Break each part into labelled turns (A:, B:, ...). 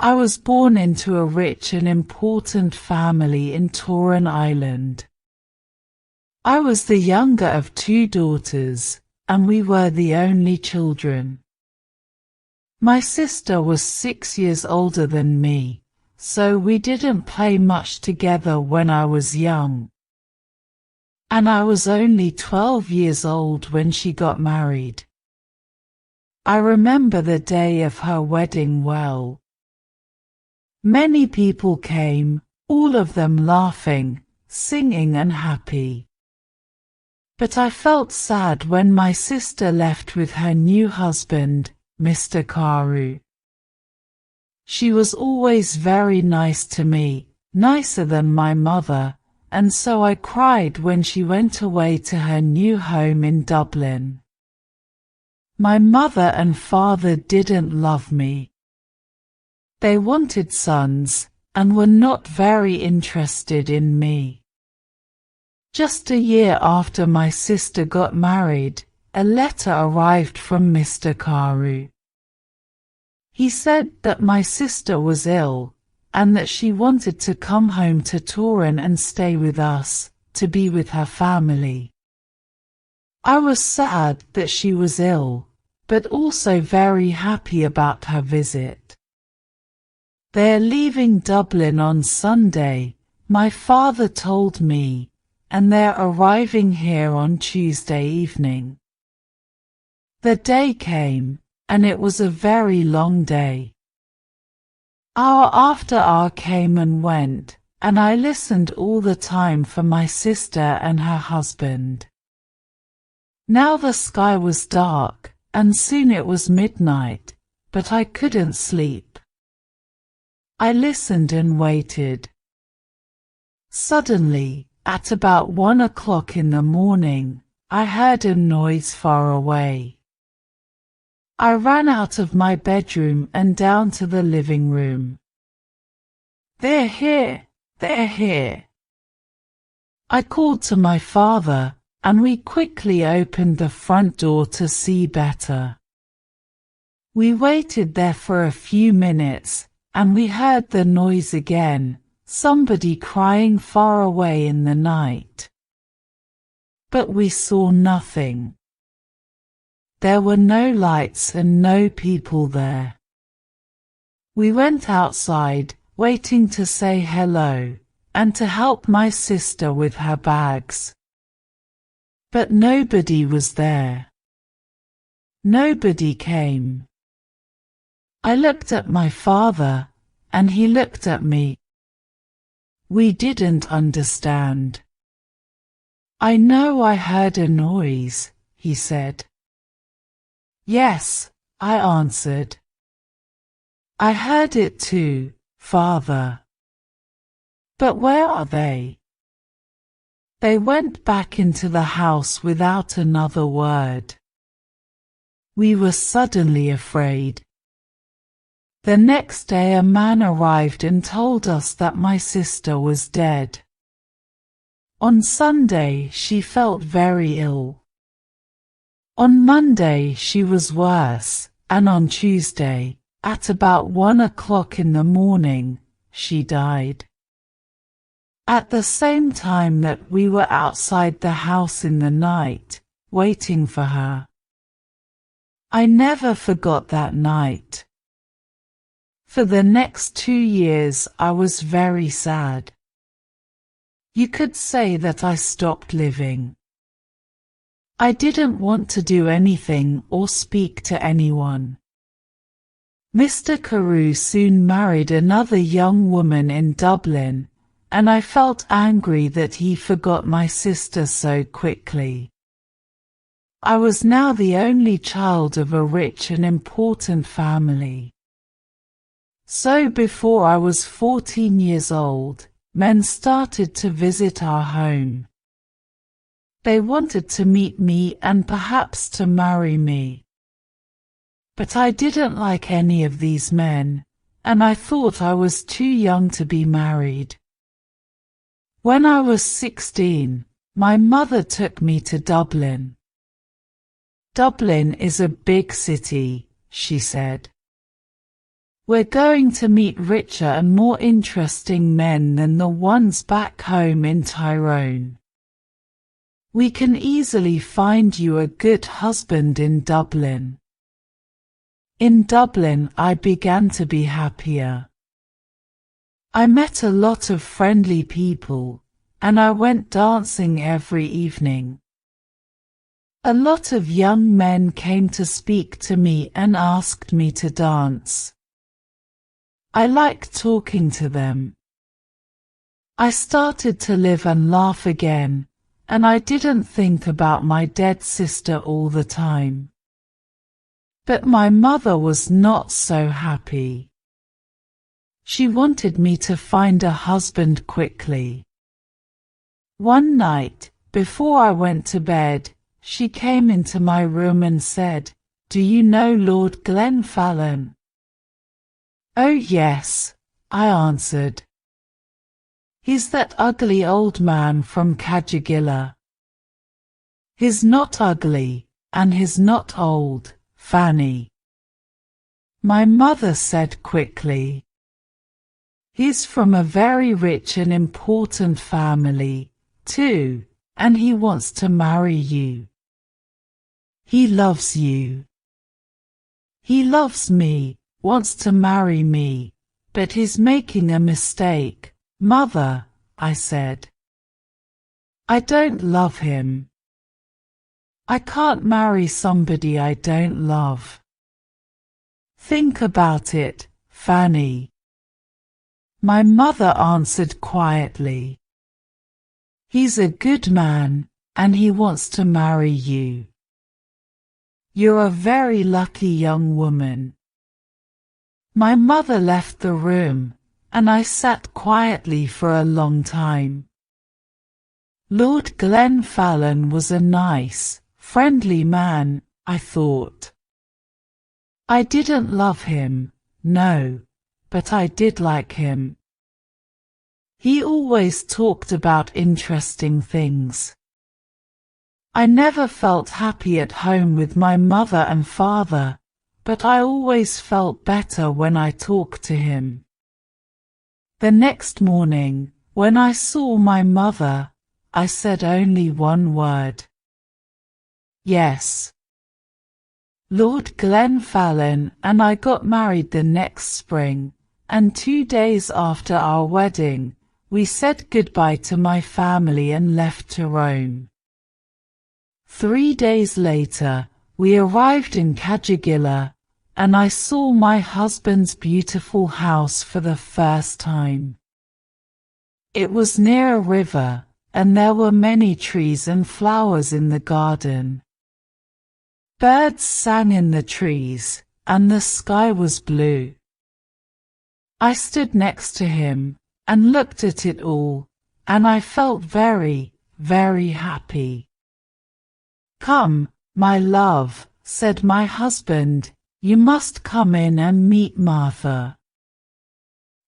A: I was born into a rich and important family in Torren Island. I was the younger of 2 daughters, and we were the only children. My sister was 6 years older than me, so we didn't play much together when I was young. And I was only 12 years old when she got married. I remember the day of her wedding well. Many people came, all of them laughing, singing and happy. But I felt sad when my sister left with her new husband, Mr. Karu. She was always very nice to me, nicer than my mother, and so I cried when she went away to her new home in Dublin. My mother and father didn't love me. They wanted sons, and were not very interested in me. Just a year after my sister got married, a letter arrived from Mr. Karu. He said that my sister was ill, and that she wanted to come home to Torren and stay with us, to be with her family. I was sad that she was ill, but also very happy about her visit. They're leaving Dublin on Sunday, my father told me, and they're arriving here on Tuesday evening. The day came, and it was a very long day. Hour after hour came and went, and I listened all the time for my sister and her husband. Now the sky was dark, and soon it was midnight, but I couldn't sleep. I listened and waited. Suddenly, at about 1 o'clock in the morning, I heard a noise far away. I ran out of my bedroom and down to the living room. "They're here! They're here!" I called to my father, and we quickly opened the front door to see better. We waited there for a few minutes, and we heard the noise again, somebody crying far away in the night. But we saw nothing. There were no lights and no people there. We went outside, waiting to say hello, and to help my sister with her bags. But nobody was there. Nobody came. I looked at my father, and he looked at me. We didn't understand. "I know I heard a noise," he said. "Yes," I answered. "I heard it too, Father." "But where are they?" They went back into the house without another word. We were suddenly afraid. The next day a man arrived and told us that my sister was dead. On Sunday she felt very ill. On Monday she was worse, and on Tuesday, at about 1 o'clock in the morning, she died. At the same time that we were outside the house in the night, waiting for her. I never forgot that night. For the next 2 years I was very sad. You could say that I stopped living. I didn't want to do anything or speak to anyone. Mr. Carew soon married another young woman in Dublin, and I felt angry that he forgot my sister so quickly. I was now the only child of a rich and important family. So before I was 14 years old, men started to visit our home. They wanted to meet me and perhaps to marry me. But I didn't like any of these men, and I thought I was too young to be married. When I was 16, my mother took me to Dublin. "Dublin is a big city," she said. We're going to meet richer and more interesting men than the ones back home in Tyrone. We can easily find you a good husband in Dublin." In Dublin, I began to be happier. I met a lot of friendly people, and I went dancing every evening. A lot of young men came to speak to me and asked me to dance. I liked talking to them. I started to live and laugh again, and I didn't think about my dead sister all the time. But my mother was not so happy. She wanted me to find a husband quickly. One night, before I went to bed, she came into my room and said, "Do you know Lord Glenfallen?" "Oh yes," I answered. "He's that ugly old man from Cadgigilla." "He's not ugly, and he's not old, Fanny," my mother said quickly. "He's from a very rich and important family, too, and he wants to marry you. He loves you. He loves me, wants to marry me, but he's making a mistake, Mother," I said. "I don't love him. I can't marry somebody I don't love. Think about it, Fanny." My mother answered quietly, "He's a good man, and he wants to marry you. You're a very lucky young woman." My mother left the room, and I sat quietly for a long time. Lord Glenfallen was a nice, friendly man, I thought. I didn't love him, no, but I did like him. He always talked about interesting things. I never felt happy at home with my mother and father, but I always felt better when I talked to him. The next morning, when I saw my mother, I said only one word. Yes. Lord Glenfallen and I got married the next spring, and 2 days after our wedding, we said goodbye to my family and left to Rome. 3 days later, we arrived in Cadgigilla, and I saw my husband's beautiful house for the first time. It was near a river, and there were many trees and flowers in the garden. Birds sang in the trees, and the sky was blue. I stood next to him, and looked at it all, and I felt very, very happy. "Come, my love," said my husband, "you must come in and meet Martha.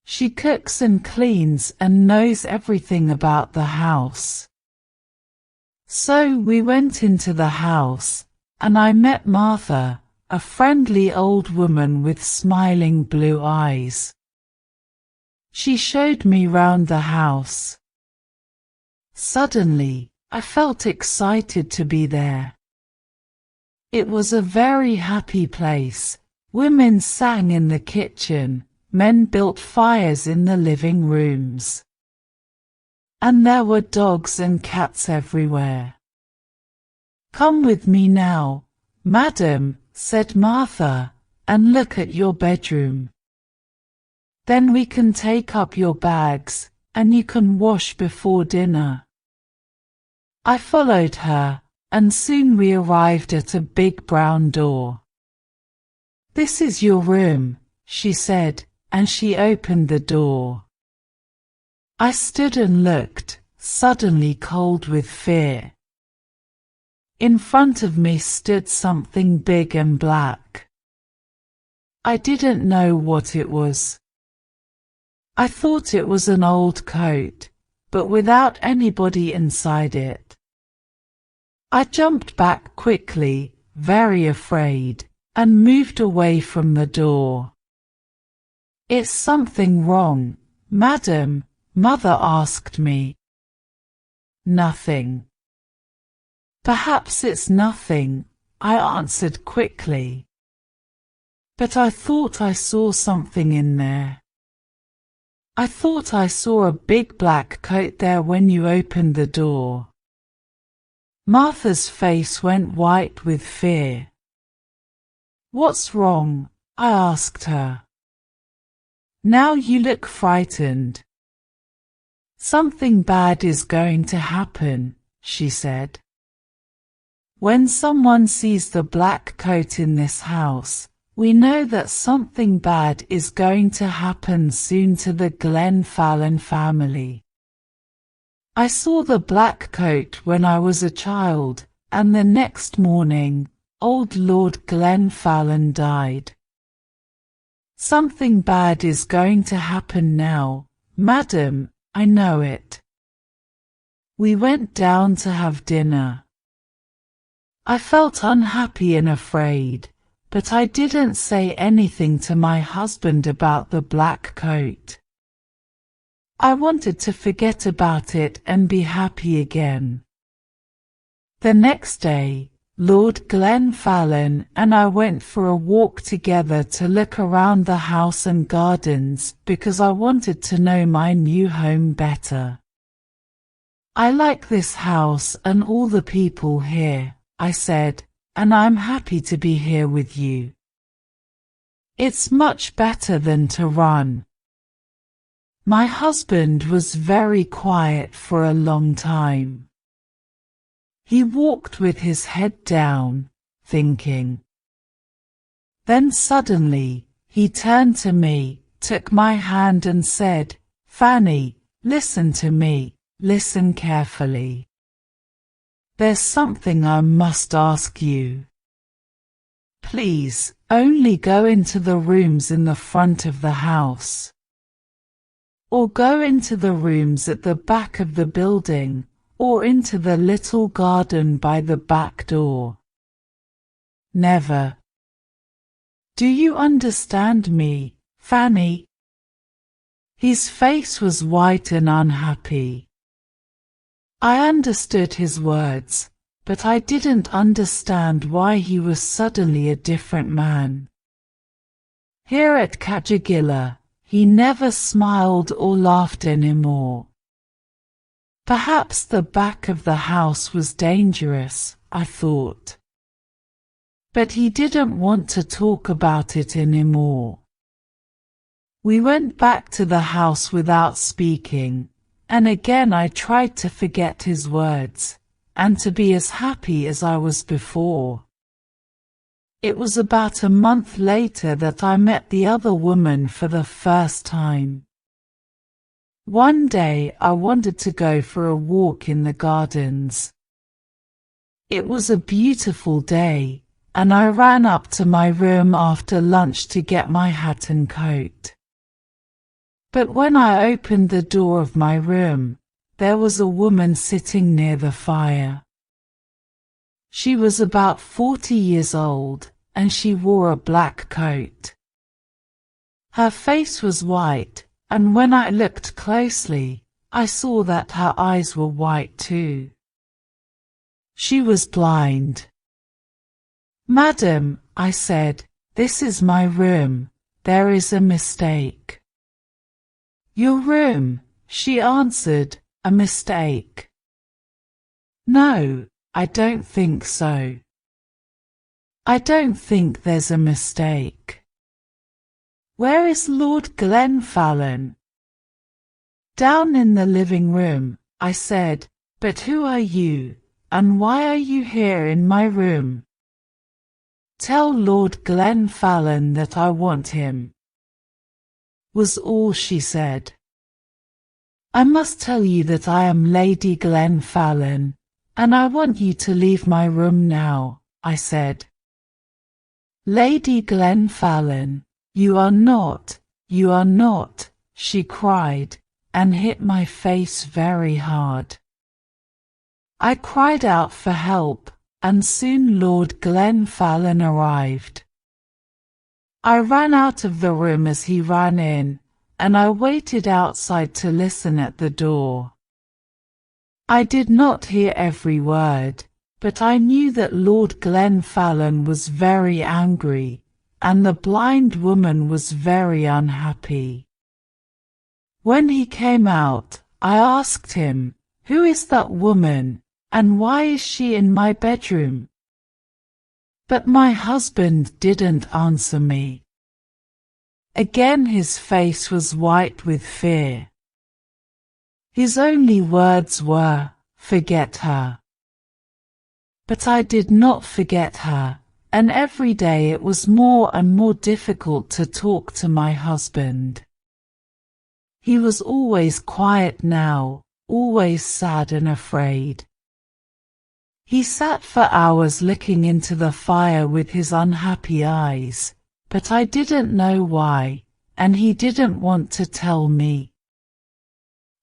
A: She cooks and cleans and knows everything about the house." So we went into the house, and I met Martha, a friendly old woman with smiling blue eyes. She showed me round the house. Suddenly, I felt excited to be there. It was a very happy place. Women sang in the kitchen, men built fires in the living rooms. And there were dogs and cats everywhere. "Come with me now, madam," said Martha, "and look at your bedroom. Then we can take up your bags, and you can wash before dinner." I followed her, and soon we arrived at a big brown door. "This is your room," she said, and she opened the door. I stood and looked, suddenly cold with fear. In front of me stood something big and black. I didn't know what it was. I thought it was an old coat, but without anybody inside it. I jumped back quickly, very afraid, and moved away from the door. Is something wrong, madam? Mother asked me. Nothing. Perhaps it's nothing, I answered quickly. But I thought I saw something in there. I thought I saw a big black coat there when you opened the door. Martha's face went white with fear. What's wrong? I asked her. Now you look frightened. Something bad is going to happen, she said. When someone sees the black coat in this house, we know that something bad is going to happen soon to the Glenfallen family. I saw the black coat when I was a child, and the next morning, old Lord Glenfallen died. Something bad is going to happen now, madam, I know it. We went down to have dinner. I felt unhappy and afraid, but I didn't say anything to my husband about the black coat. I wanted to forget about it and be happy again. The next day, Lord Glenfallen and I went for a walk together to look around the house and gardens because I wanted to know my new home better. I like this house and all the people here, I said, and I'm happy to be here with you. It's much better than to run. My husband was very quiet for a long time. He walked with his head down, thinking. Then suddenly, he turned to me, took my hand and said, Fanny, listen to me, listen carefully. There's something I must ask you. Please, only go into the rooms in the front of the house. Or go into the rooms at the back of the building, or into the little garden by the back door. Never. Do you understand me, Fanny? His face was white and unhappy. I understood his words, but I didn't understand why he was suddenly a different man. Here at Kajagilla, he never smiled or laughed anymore. Perhaps the back of the house was dangerous, I thought. But he didn't want to talk about it anymore. We went back to the house without speaking, and again I tried to forget his words, and to be as happy as I was before. It was about a month later that I met the other woman for the first time. One day I wanted to go for a walk in the gardens. It was a beautiful day, and I ran up to my room after lunch to get my hat and coat. But when I opened the door of my room, there was a woman sitting near the fire. She was about 40 years old, and she wore a black coat. Her face was white, and when I looked closely, I saw that her eyes were white too. She was blind. Madam, I said, this is my room. There is a mistake. Your room, she answered, a mistake. No, I don't think so. I don't think there's a mistake. Where is Lord Glenfallen? Down in the living room, I said, but who are you, and why are you here in my room? Tell Lord Glenfallen that I want him, was all she said. I must tell you that I am Lady Glenfallen, and I want you to leave my room now, I said. Lady Glenfallen, you are not, she cried, and hit my face very hard. I cried out for help, and soon Lord Glenfallen arrived. I ran out of the room as he ran in, and I waited outside to listen at the door. I did not hear every word, but I knew that Lord Glenfallen was very angry, and the blind woman was very unhappy. When he came out, I asked him, "Who is that woman, and why is she in my bedroom?" But my husband didn't answer me. Again his face was white with fear. His only words were, "Forget her." But I did not forget her, and every day it was more and more difficult to talk to my husband. He was always quiet now, always sad and afraid. He sat for hours looking into the fire with his unhappy eyes, but I didn't know why, and he didn't want to tell me.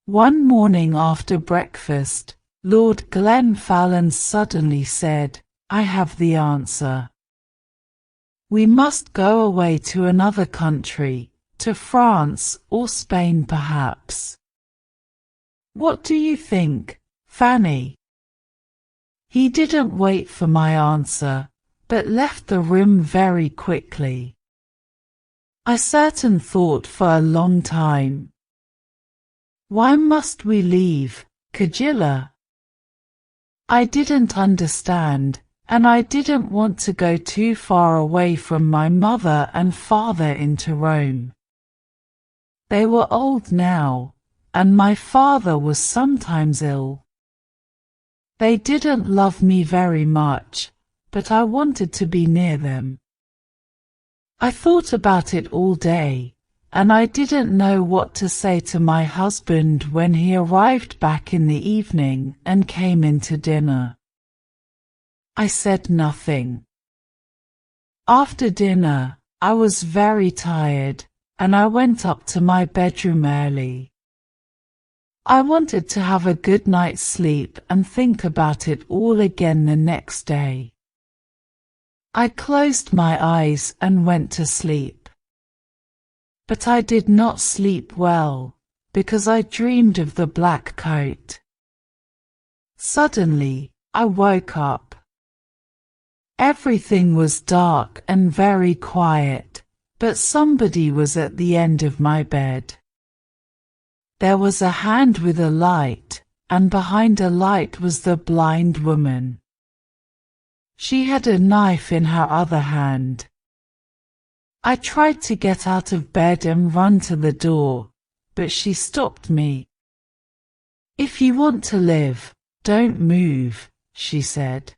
A: One morning after breakfast, Lord Glenfallen suddenly said, "I have the answer. We must go away to another country, to France or Spain perhaps. What do you think, Fanny?" He didn't wait for my answer, but left the room very quickly. I certain thought for a long time. Why must we leave, Kajila? I didn't understand, and I didn't want to go too far away from my mother and father into Rome. They were old now, and my father was sometimes ill. They didn't love me very much, but I wanted to be near them. I thought about it all day, and I didn't know what to say to my husband when he arrived back in the evening and came in to dinner. I said nothing. After dinner, I was very tired, and I went up to my bedroom early. I wanted to have a good night's sleep and think about it all again the next day. I closed my eyes and went to sleep. But I did not sleep well, because I dreamed of the black coat. Suddenly, I woke up. Everything was dark and very quiet, but somebody was at the end of my bed. There was a hand with a light, and behind a light was the blind woman. She had a knife in her other hand. I tried to get out of bed and run to the door, but she stopped me. "If you want to live, don't move," she said.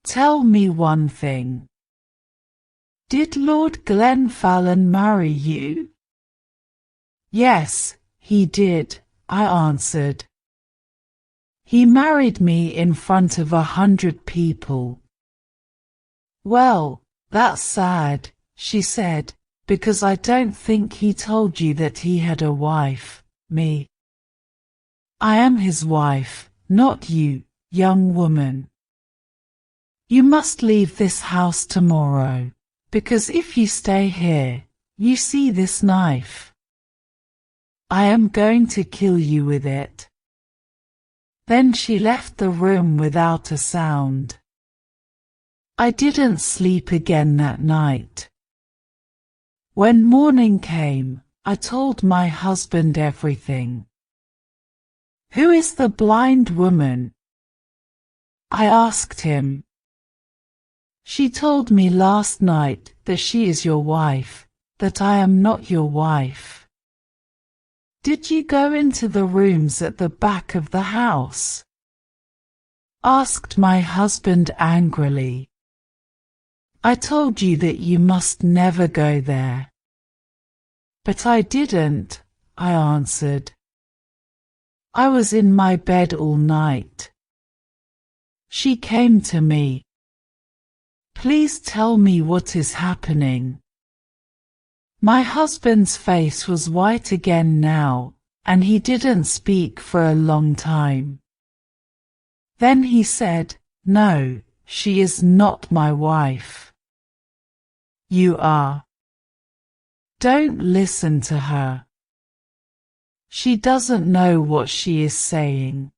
A: "Tell me one thing. Did Lord Glenfallen marry you?" "Yes, he did," I answered. "He married me in front of 100 people." "Well, that's sad," she said, "because I don't think he told you that he had a wife, me. I am his wife, not you, young woman. You must leave this house tomorrow, because if you stay here, you see this knife. I am going to kill you with it." Then she left the room without a sound. I didn't sleep again that night. When morning came, I told my husband everything. "Who is the blind woman?" I asked him. "She told me last night that she is your wife, that I am not your wife." "Did you go into the rooms at the back of the house?" asked my husband angrily. "I told you that you must never go there." "But I didn't," I answered. "I was in my bed all night." She came to me. "Please tell me what is happening." My husband's face was white again now, and he didn't speak for a long time. Then he said, "No, she is not my wife." You are. Don't listen to her. She doesn't know what she is saying.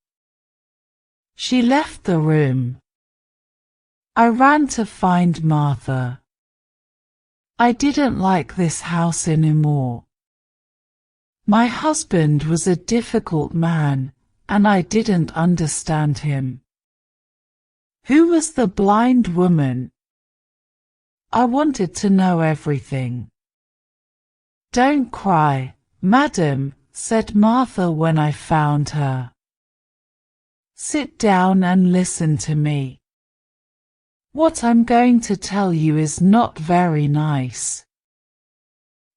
A: She left the room. I ran to find Martha. I didn't like this house anymore. My husband was a difficult man, and I didn't understand him. Who was the blind woman? I wanted to know everything. Don't cry, madam, said Martha when I found her. Sit down and listen to me. What I'm going to tell you is not very nice.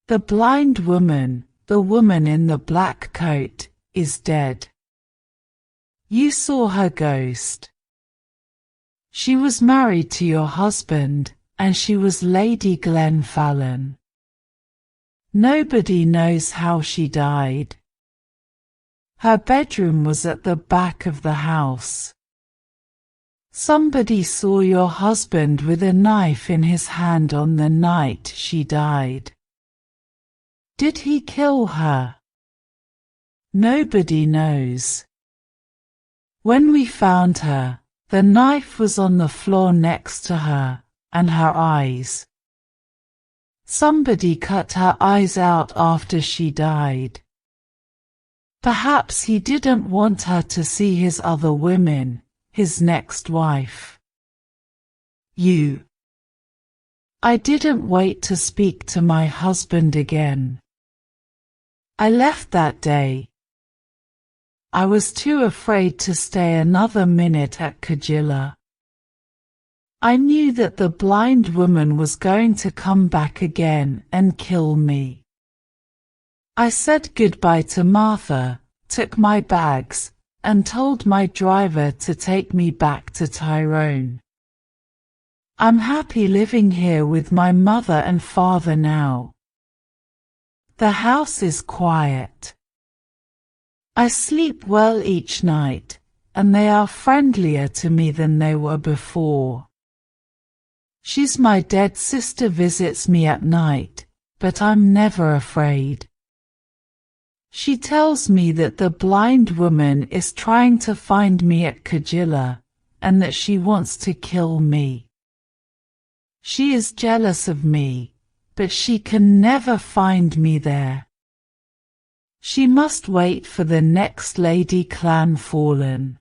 A: The blind woman, the woman in the black coat, is dead. You saw her ghost. She was married to your husband, and she was Lady Glenfallen. Nobody knows how she died. Her bedroom was at the back of the house. Somebody saw your husband with a knife in his hand on the night she died. Did he kill her? Nobody knows. When we found her, the knife was on the floor next to her, and her eyes. Somebody cut her eyes out after she died. Perhaps he didn't want her to see his other women, his next wife. I didn't wait to speak to my husband again. I left that day. I was too afraid to stay another minute at Kajila. I knew that the blind woman was going to come back again and kill me. I said goodbye to Martha, took my bags, and told my driver to take me back to Tyrone. I'm happy living here with my mother and father now. The house is quiet. I sleep well each night, and they are friendlier to me than they were before. She's my dead sister visits me at night, but I'm never afraid. She tells me that the blind woman is trying to find me at Kajila, and that she wants to kill me. She is jealous of me, but she can never find me there. She must wait for the next Lady Clanfallen.